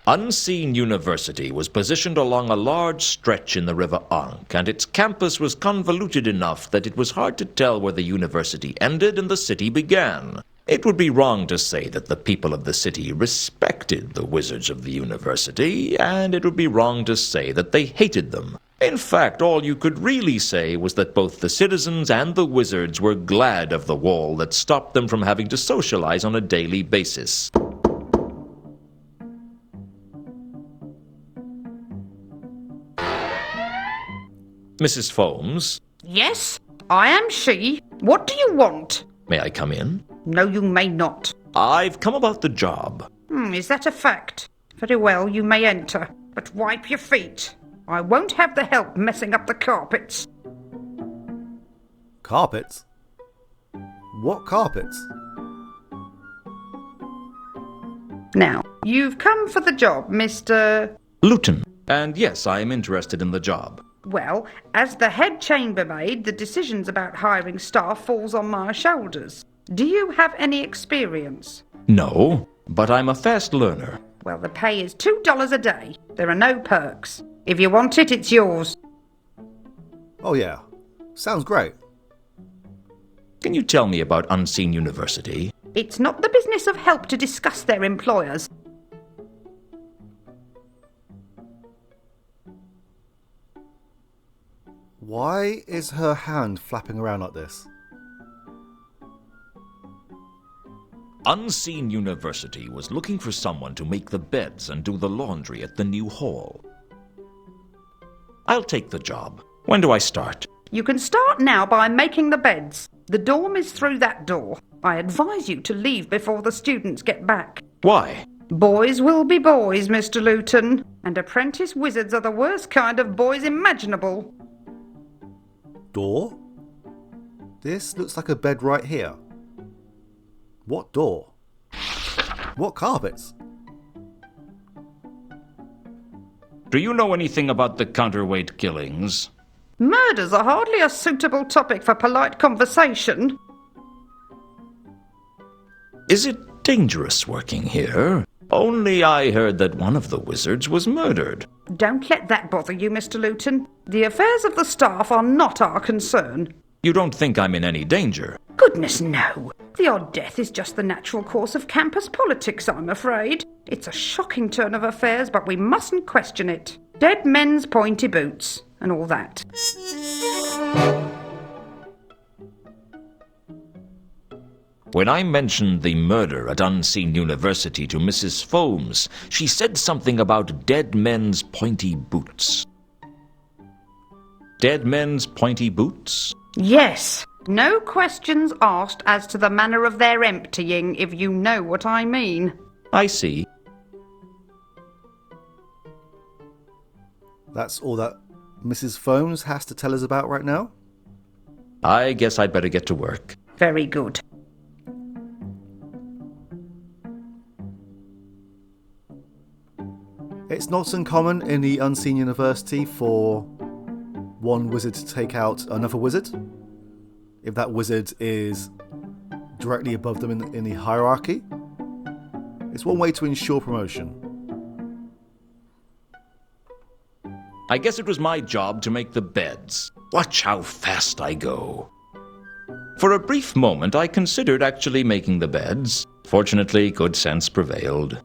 Unseen University was positioned along a large stretch in the River Ankh, and its campus was convoluted enough that it was hard to tell where the university ended and the city began. It would be wrong to say that the people of the city respected the wizards of the university, and it would be wrong to say that they hated them. In fact, all you could really say was that both the citizens and the wizards were glad of the wall that stopped them from having to socialize on a daily basis. Mrs. Foames? Yes, I am she. What do you want? May I come in? No, you may not. I've come about the job. Is that a fact? Very well, you may enter, but wipe your feet. I won't have the help messing up the carpets. Carpets? What carpets? Now, you've come for the job, Mr. Luton. And yes, I am interested in the job. Well, as the head chambermaid, the decisions about hiring staff falls on my shoulders. Do you have any experience? No, but I'm a fast learner. Well, the pay is $2 a day. There are no perks. If you want it, it's yours. Oh yeah, sounds great. Can you tell me about Unseen University? It's not the business of help to discuss their employers. Why is her hand flapping around like this? Unseen University was looking for someone to make the beds and do the laundry at the new hall. I'll take the job. When do I start? You can start now by making the beds. The dorm is through that door. I advise you to leave before the students get back. Why? Boys will be boys, Mr. Luton, and apprentice wizards are the worst kind of boys imaginable. Door? This looks like a bed right here. What door? What carpets? Do you know anything about the counterweight killings? Murders are hardly a suitable topic for polite conversation. Is it dangerous working here? Only I heard that one of the wizards was murdered. Don't let that bother you, Mr. Luton. The affairs of the staff are not our concern. You don't think I'm in any danger? Goodness, no. The odd death is just the natural course of campus politics, I'm afraid. It's a shocking turn of affairs, but we mustn't question it. Dead men's pointy boots, and all that. When I mentioned the murder at Unseen University to Mrs. Foames, she said something about dead men's pointy boots. Dead men's pointy boots? Yes. No questions asked as to the manner of their emptying, if you know what I mean. I see. That's all that Mrs. Foames has to tell us about right now? I guess I'd better get to work. Very good. It's not uncommon in the Unseen University for one wizard to take out another wizard, if that wizard is directly above them in the hierarchy. It's one way to ensure promotion. I guess it was my job to make the beds. Watch how fast I go. For a brief moment, I considered actually making the beds. Fortunately, good sense prevailed.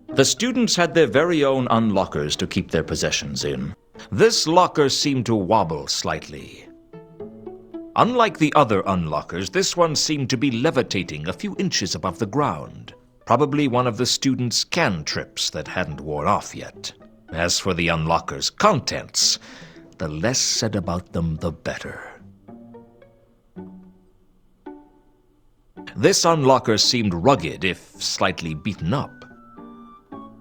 The students had their very own unlockers to keep their possessions in. This locker seemed to wobble slightly. Unlike the other unlockers, this one seemed to be levitating a few inches above the ground. Probably one of the students' cantrips that hadn't worn off yet. As for the unlocker's contents, the less said about them, the better. This unlocker seemed rugged, if slightly beaten up.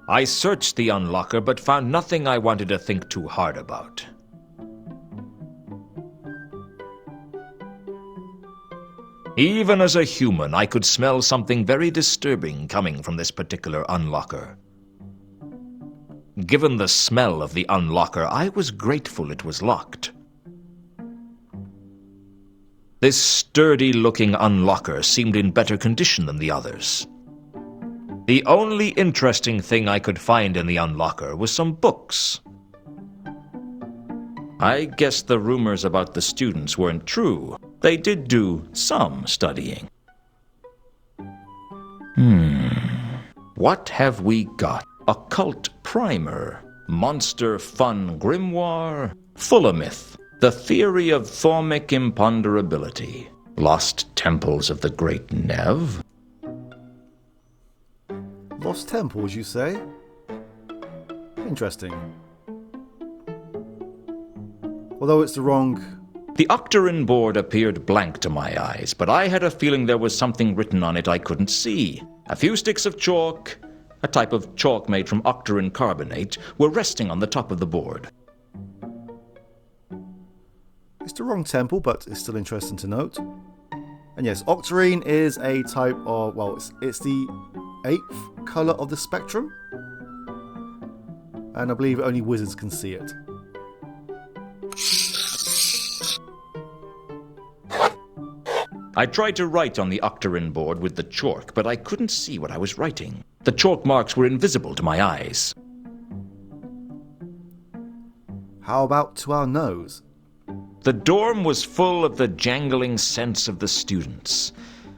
I searched the unlocker, but found nothing I wanted to think too hard about. Even as a human, I could smell something very disturbing coming from this particular unlocker. Given the smell of the unlocker, I was grateful it was locked. This sturdy-looking unlocker seemed in better condition than the others. The only interesting thing I could find in the unlocker was some books. I guess the rumors about the students weren't true. They did do some studying. What have we got? Occult Primer, Monster Fun Grimoire, Fullamyth, The Theory of Thaumic Imponderability, Lost Temples of the Great Nev. Lost temples, you say? Interesting. Although it's the wrong... The Octarine board appeared blank to my eyes, but I had a feeling there was something written on it I couldn't see. A few sticks of chalk, a type of chalk made from octarine carbonate, were resting on the top of the board. It's the wrong temple, but it's still interesting to note. And yes, octarine is a type of... well, it's the 8th colour of the spectrum. And I believe only wizards can see it. I tried to write on the octarine board with the chalk, but I couldn't see what I was writing. The chalk marks were invisible to my eyes. How about to our nose? The dorm was full of the jangling scents of the students,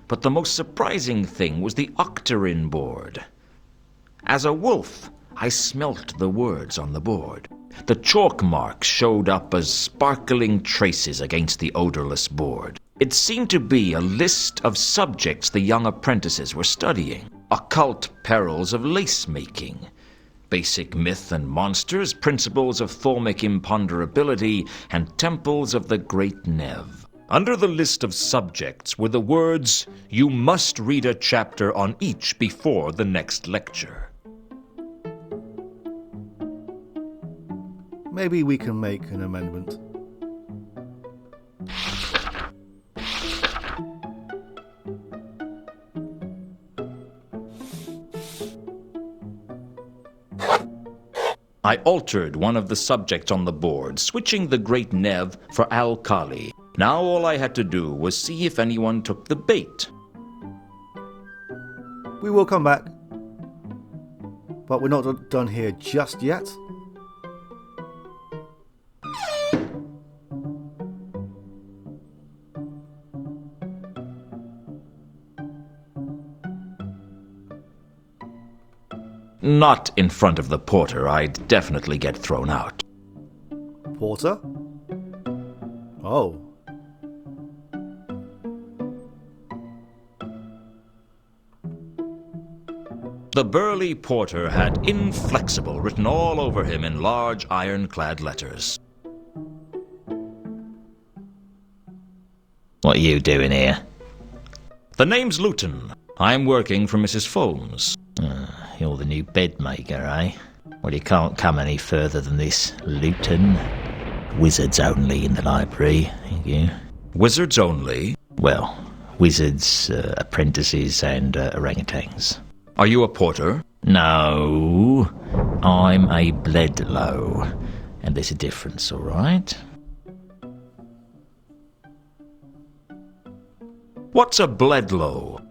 but the most surprising thing was the octarine board. As a wolf, I smelt the words on the board. The chalk marks showed up as sparkling traces against the odorless board. It seemed to be a list of subjects the young apprentices were studying. Occult perils of lace-making, basic myth and monsters, principles of thaumic imponderability, and temples of the Great Nev. Under the list of subjects were the words, "You must read a chapter on each before the next lecture." Maybe we can make an amendment. I altered one of the subjects on the board, switching the Great Nev for Al-Kali. Now all I had to do was see if anyone took the bait. We will come back. But we're not done here just yet. Not in front of the porter. I'd definitely get thrown out. Porter? Oh. The burly porter had "inflexible" written all over him in large ironclad letters. What are you doing here? The name's Luton. I'm working for Mrs. Foames. You're the new bed maker, eh? Well, you can't come any further than this, Luton. Wizards only in the library, thank you. Wizards only? Well, wizards, apprentices, and orangutans. Are you a porter? No, I'm a Bledlow. And there's a difference, all right? What's a Bledlow?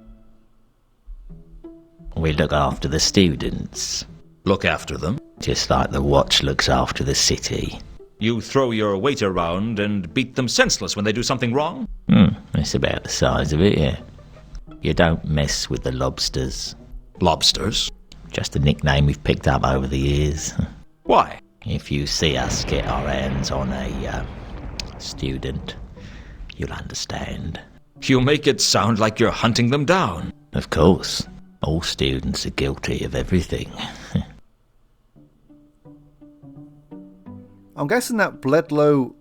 We look after the students. Look after them? Just like the watch looks after the city. You throw your weight around and beat them senseless when they do something wrong? That's about the size of it, yeah. You don't mess with the lobsters. Lobsters? Just a nickname we've picked up over the years. Why? If you see us get our hands on a student, you'll understand. You make it sound like you're hunting them down. Of course. All students are guilty of everything. I'm guessing that Bledlow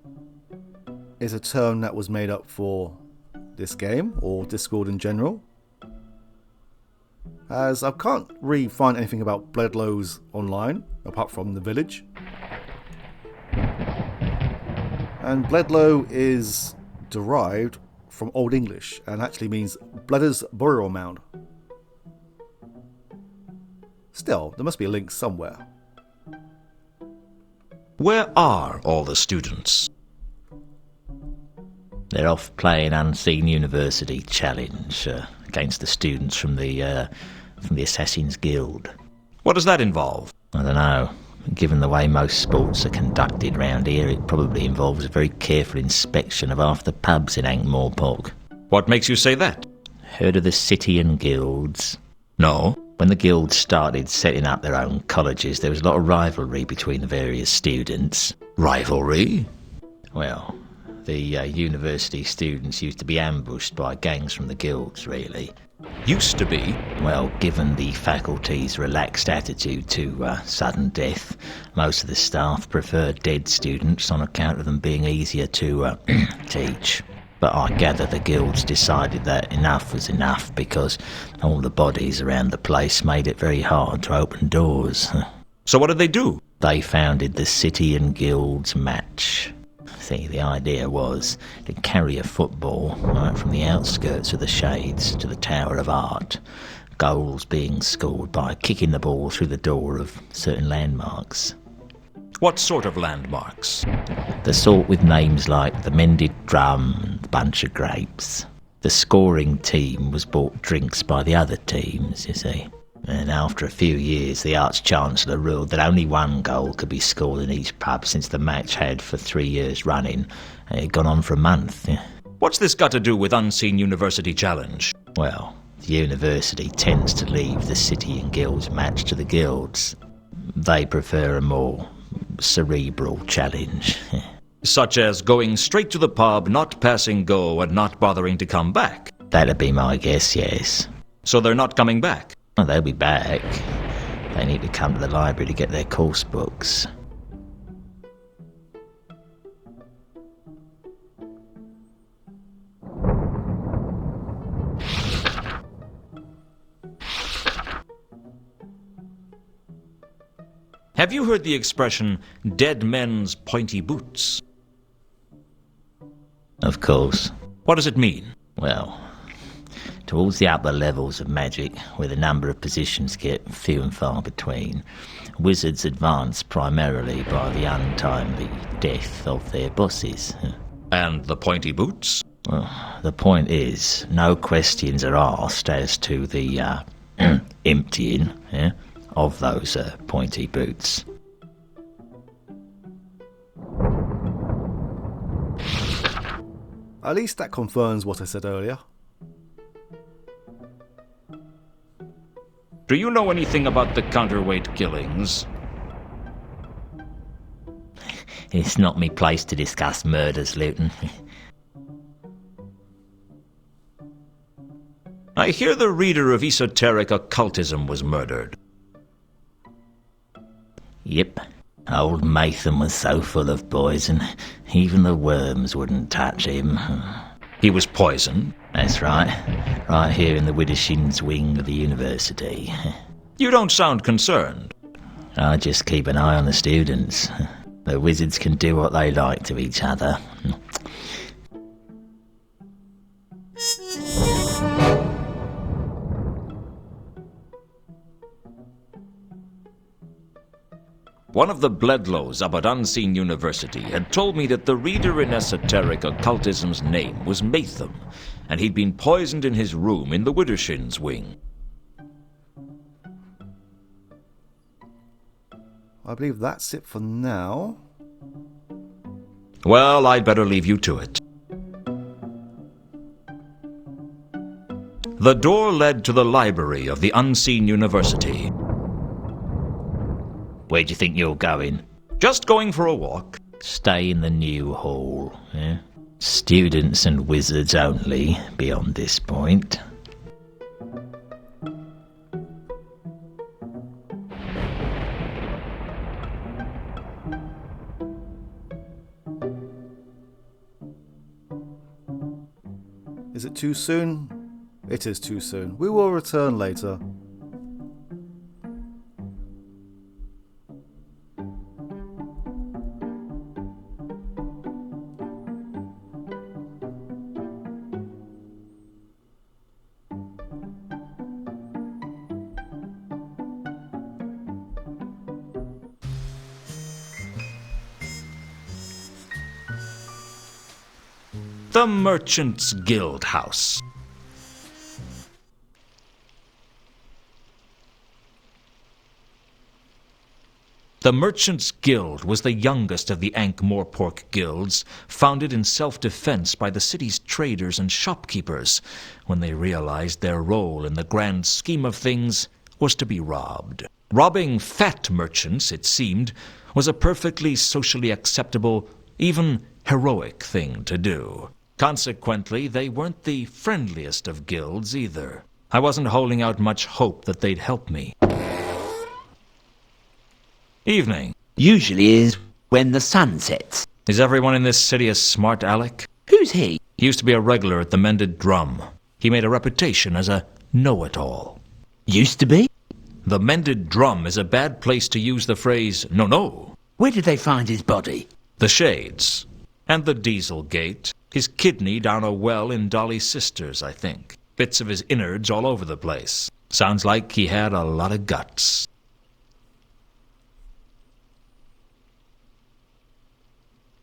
is a term that was made up for this game, or Discworld in general. As I can't really find anything about Bledlows online, apart from the village. And Bledlow is derived from Old English, and actually means Bledder's burial mound. Still, there must be a link somewhere. Where are all the students? They're off playing Unseen University Challenge against the students from the from the Assassin's Guild. What does that involve? I don't know. Given the way most sports are conducted round here, it probably involves a very careful inspection of half the pubs in Ankh-Morpork. What makes you say that? Heard of the City and Guilds? No. When the guilds started setting up their own colleges, there was a lot of rivalry between the various students. Rivalry? Well, the university students used to be ambushed by gangs from the guilds, really. Used to be. Well, given the faculty's relaxed attitude to sudden death, most of the staff preferred dead students on account of them being easier to teach. But I gather the guilds decided that enough was enough because all the bodies around the place made it very hard to open doors. So what did they do? They founded the City and Guilds Match. See, the idea was to carry a football right from the outskirts of the Shades to the Tower of Art, goals being scored by kicking the ball through the door of certain landmarks. What sort of landmarks? The sort with names like the Mended Drum and the Bunch of Grapes. The scoring team was bought drinks by the other teams, you see. And after a few years, the Arch-Chancellor ruled that only one goal could be scored in each pub since the match had, for 3 years running, had gone on for a month. What's this got to do with Unseen University Challenge? Well, the university tends to leave the City and Guilds Match to the guilds. They prefer a more cerebral challenge. Such as going straight to the pub, not passing go, and not bothering to come back? That'd be my guess, yes. So they're not coming back? Well, they'll be back. They need to come to the library to get their course books. Have you heard the expression, dead men's pointy boots? Of course. What does it mean? Well, towards the upper levels of magic, where the number of positions get few and far between, wizards advance primarily by the untimely death of their bosses. And the pointy boots? Well, the point is, no questions are asked as to the emptying of those pointy boots. At least that confirms what I said earlier. Do you know anything about the counterweight killings? It's not me place to discuss murders, Luton. I hear the reader of esoteric occultism was murdered. Yep. Old Mathan was so full of poison, even the worms wouldn't touch him. He was poisoned? That's right. Right here in the Widdershins wing of the university. You don't sound concerned. I just keep an eye on the students. The wizards can do what they like to each other. One of the Bledlows up at Unseen University had told me that the reader in esoteric occultism's name was Matham, and he'd been poisoned in his room in the Widdershins wing. I believe that's it for now. Well, I'd better leave you to it. The door led to the library of the Unseen University. Where do you think you're going? Just going for a walk. Stay in the new hall. Students and wizards only beyond this point. Is it too soon? It is too soon. We will return later. The Merchant's Guild House. The Merchants' Guild was the youngest of the Ankh-Morpork guilds, founded in self-defense by the city's traders and shopkeepers when they realized their role in the grand scheme of things was to be robbed. Robbing fat merchants, it seemed, was a perfectly socially acceptable, even heroic thing to do. Consequently, they weren't the friendliest of guilds either. I wasn't holding out much hope that they'd help me. Evening. Usually is when the sun sets. Is everyone in this city a smart aleck? Who's he? He used to be a regular at the Mended Drum. He made a reputation as a know-it-all. Used to be? The Mended Drum is a bad place to use the phrase, no. Where did they find his body? The Shades. And the Diesel Gate. His kidney down a well in Dolly's sister's, I think. Bits of his innards all over the place. Sounds like he had a lot of guts.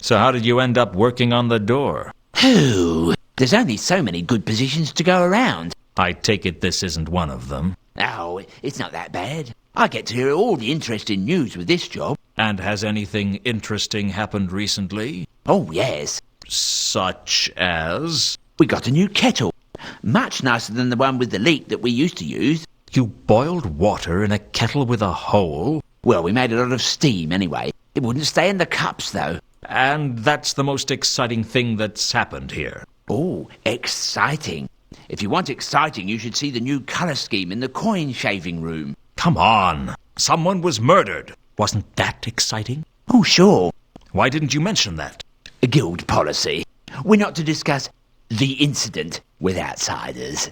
So how did you end up working on the door? Oh, there's only so many good positions to go around. I take it this isn't one of them. Oh, it's not that bad. I get to hear all the interesting news with this job. And has anything interesting happened recently? Oh, yes. Such as? We got a new kettle. Much nicer than the one with the leak that we used to use. You boiled water in a kettle with a hole? Well, we made a lot of steam anyway. It wouldn't stay in the cups, though. And that's the most exciting thing that's happened here. Oh, exciting. If you want exciting, you should see the new colour scheme in the coin-shaving room. Come on. Someone was murdered. Wasn't that exciting? Oh, sure. Why didn't you mention that? A guild policy. We're not to discuss the incident with outsiders.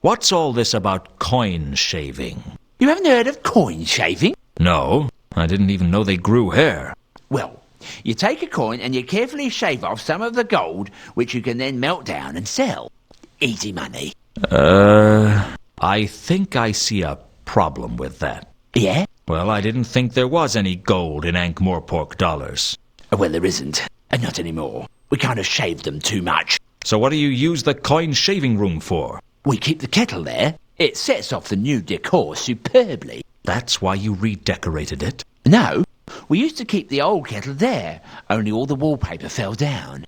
What's all this about coin shaving? You haven't heard of coin shaving? No, I didn't even know they grew hair. Well, you take a coin and you carefully shave off some of the gold, which you can then melt down and sell. Easy money. I think I see a problem with that. Yeah? Well, I didn't think there was any gold in Ankh-Morpork dollars. Well, there isn't. Not anymore. We kind of shaved them too much. So what do you use the coin shaving room for? We keep the kettle there. It sets off the new decor superbly. That's why you redecorated it? No, we used to keep the old kettle there, only all the wallpaper fell down.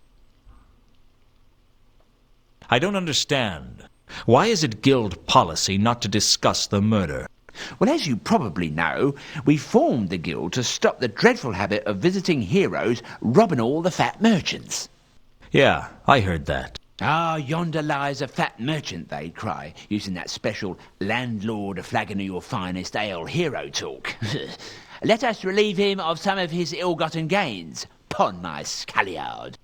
I don't understand. Why is it guild policy not to discuss the murder? Well, as you probably know, we formed the guild to stop the dreadful habit of visiting heroes robbing all the fat merchants. Yeah, I heard that. Ah, yonder lies a fat merchant, they'd cry, using that special landlord a flagon of your finest ale hero talk. Let us relieve him of some of his ill-gotten gains. Pon my scalliard.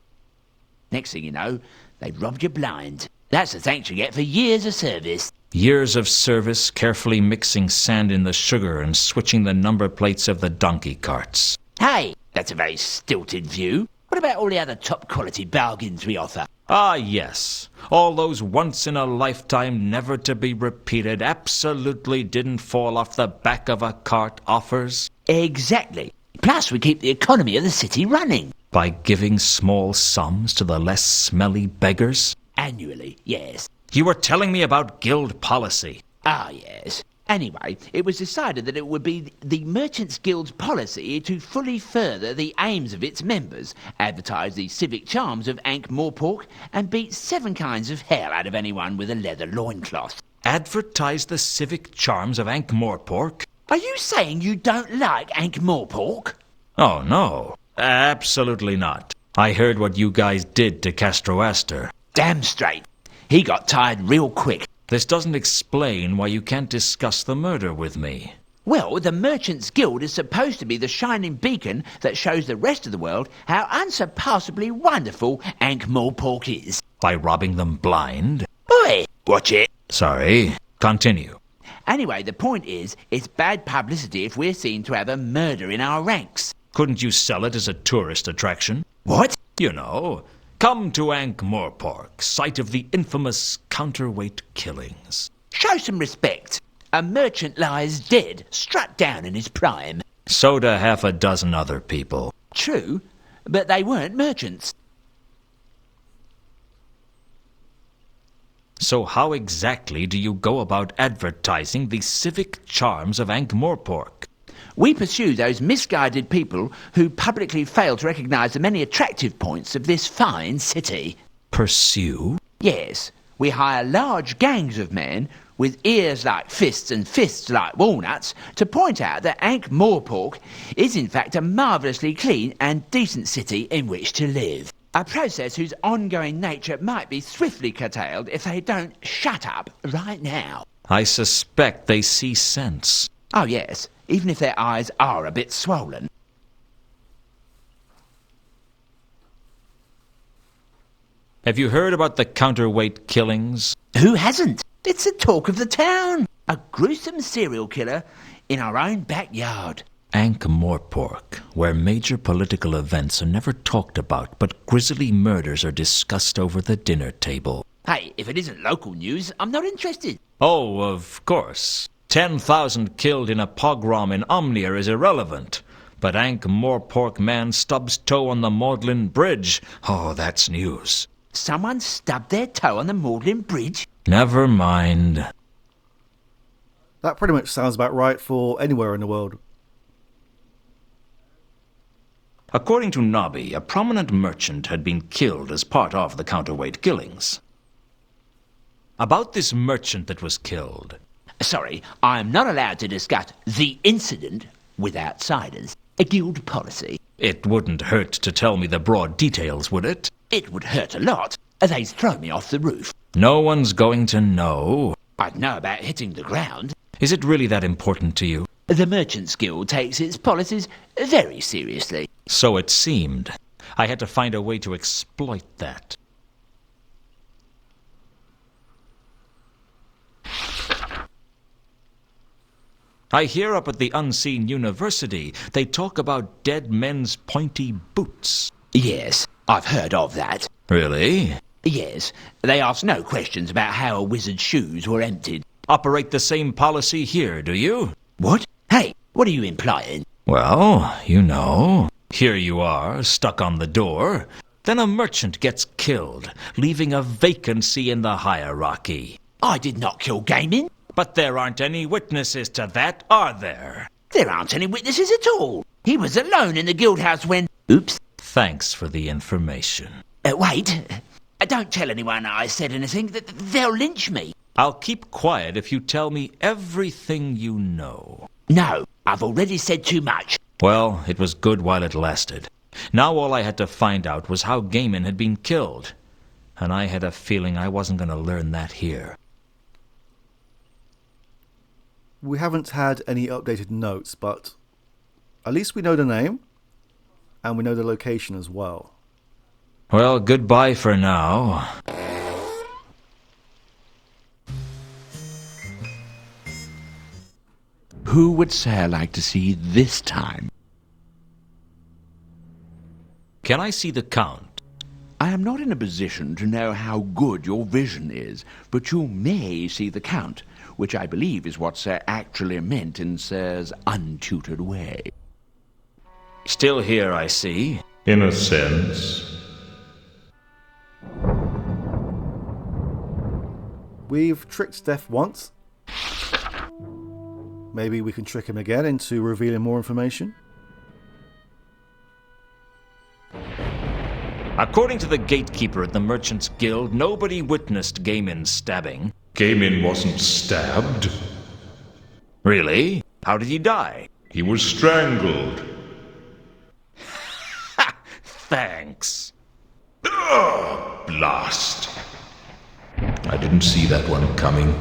Next thing you know, they've robbed you blind. That's the thanks you get for years of service. Years of service, carefully mixing sand in the sugar and switching the number plates of the donkey carts. Hey, that's a very stilted view. What about all the other top-quality bargains we offer? Ah, yes. All those once-in-a-lifetime, never-to-be-repeated, absolutely didn't fall off the back of a cart offers. Exactly. Plus, we keep the economy of the city running. By giving small sums to the less smelly beggars? Annually, yes. You were telling me about guild policy. Ah, yes. Anyway, it was decided that it would be the Merchants Guild's policy to fully further the aims of its members, advertise the civic charms of Ankh-Morpork, and beat 7 kinds of hell out of anyone with a leather loincloth. Advertise the civic charms of Ankh-Morpork? Are you saying you don't like Ankh-Morpork? Oh, no. Absolutely not. I heard what you guys did to Castroaster. Damn straight. He got tired real quick. This doesn't explain why you can't discuss the murder with me. Well, the Merchants Guild is supposed to be the shining beacon that shows the rest of the world how unsurpassably wonderful Ankh-Morpork is. By robbing them blind? Oi! Watch it. Sorry. Continue. Anyway, the point is, it's bad publicity if we're seen to have a murder in our ranks. Couldn't you sell it as a tourist attraction? What? You know, come to Ankh-Morpork, site of the infamous counterweight killings. Show some respect. A merchant lies dead, struck down in his prime. So do half a dozen other people. True, but they weren't merchants. So how exactly do you go about advertising the civic charms of Ankh-Morpork? We pursue those misguided people who publicly fail to recognise the many attractive points of this fine city. Pursue? Yes, we hire large gangs of men with ears like fists and fists like walnuts to point out that Ankh-Morpork is in fact a marvellously clean and decent city in which to live. A process whose ongoing nature might be swiftly curtailed if they don't shut up right now. I suspect they see sense. Oh yes, even if their eyes are a bit swollen. Have you heard about the counterweight killings? Who hasn't? It's the talk of the town. A gruesome serial killer in our own backyard. Ankh-Morpork, where major political events are never talked about, but grisly murders are discussed over the dinner table. Hey, if it isn't local news, I'm not interested. Oh, of course. 10,000 killed in a pogrom in Omnia is irrelevant. But Ankh-Morpork man stubs toe on the Magdalen Bridge. Oh, that's news. Someone stubbed their toe on the Magdalen Bridge? Never mind. That pretty much sounds about right for anywhere in the world. According to Nobby, a prominent merchant had been killed as part of the counterweight killings. About this merchant that was killed. Sorry, I'm not allowed to discuss the incident with outsiders. A guild policy. It wouldn't hurt to tell me the broad details, would it? It would hurt a lot. They'd throw me off the roof. No one's going to know. I'd know about hitting the ground. Is it really that important to you? The Merchants Guild takes its policies very seriously. So it seemed. I had to find a way to exploit that. I hear up at the Unseen University they talk about dead men's pointy boots. Yes, I've heard of that. Really? Yes, they ask no questions about how a wizard's shoes were emptied. Operate the same policy here, do you? What? Hey, what are you implying? Well, you know. Here you are, stuck on the door. Then a merchant gets killed, leaving a vacancy in the hierarchy. I did not kill Gaming. But there aren't any witnesses to that, are there? There aren't any witnesses at all. He was alone in the guild house when... Oops. Thanks for the information. Wait. Don't tell anyone I said anything. They'll lynch me. I'll keep quiet if you tell me everything you know. No, I've already said too much. Well, it was good while it lasted. Now all I had to find out was how Gaiman had been killed. And I had a feeling I wasn't going to learn that here. We haven't had any updated notes, but at least we know the name, and we know the location as well. Well, goodbye for now. Who would Sir like to see this time? Can I see the Count? I am not in a position to know how good your vision is, but you may see the Count, which I believe is what Sir actually meant in Sir's untutored way. Still here, I see. In a sense. We've tricked Death once. Maybe we can trick him again into revealing more information. According to the gatekeeper at the Merchants Guild, nobody witnessed Gaiman's stabbing. Gaiman wasn't stabbed. Really? How did he die? He was strangled. Ha! Thanks. Ugh, blast. I didn't see that one coming.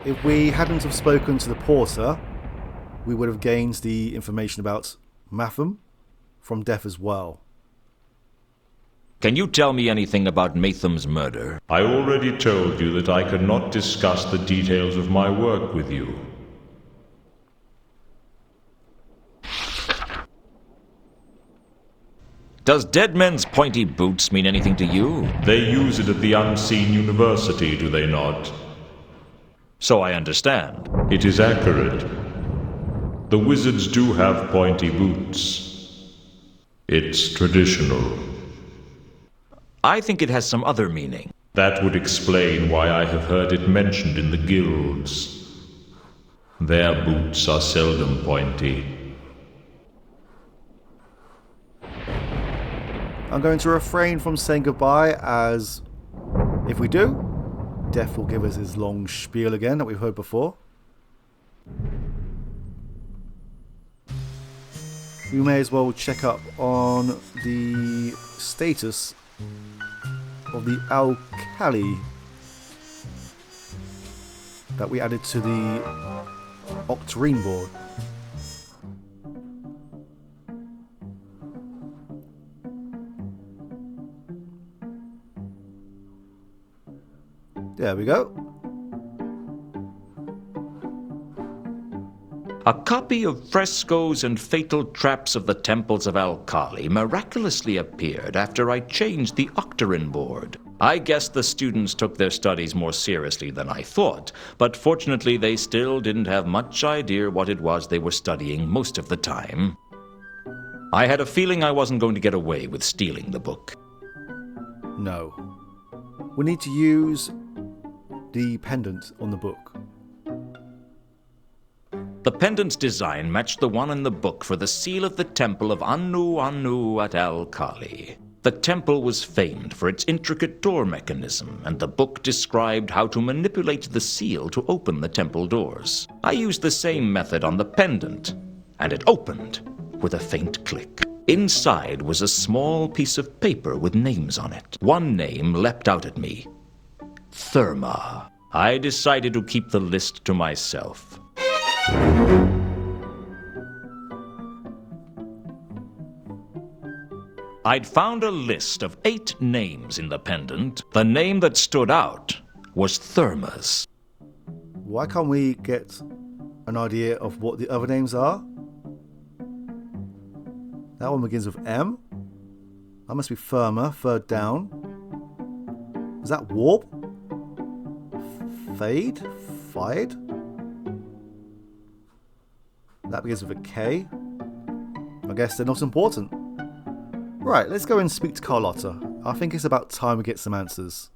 If we hadn't have spoken to the porter, we would have gained the information about Matham from Death as well. Can you tell me anything about Matham's murder? I already told you that I cannot discuss the details of my work with you. Does dead men's pointy boots mean anything to you? They use it at the Unseen University, do they not? So I understand. It is accurate. The wizards do have pointy boots. It's traditional. I think it has some other meaning. That would explain why I have heard it mentioned in the guilds. Their boots are seldom pointy. I'm going to refrain from saying goodbye, as if we do, Death will give us his long spiel again that we've heard before. We may as well check up on the status of the alkali that we added to the octarine board. There we go. A copy of Frescoes and Fatal Traps of the Temples of Alkali miraculously appeared after I changed the octarine board. I guess the students took their studies more seriously than I thought, but fortunately they still didn't have much idea what it was they were studying most of the time. I had a feeling I wasn't going to get away with stealing the book. No. We need to use the pendant on the book. The pendant's design matched the one in the book for the seal of the temple of Anu Anu at Alkali. The temple was famed for its intricate door mechanism, and the book described how to manipulate the seal to open the temple doors. I used the same method on the pendant, and it opened with a faint click. Inside was a small piece of paper with names on it. One name leapt out at me. Therma. I decided to keep the list to myself. I'd found a list of 8 names in the pendant. The name that stood out was Therma's. Why can't we get an idea of what the other names are? That one begins with M. That must be Firma, third down. Is that Warp? Fade? Fide? That begins with a K. I guess they're not important. Right, let's go and speak to Carlotta. I think it's about time we get some answers.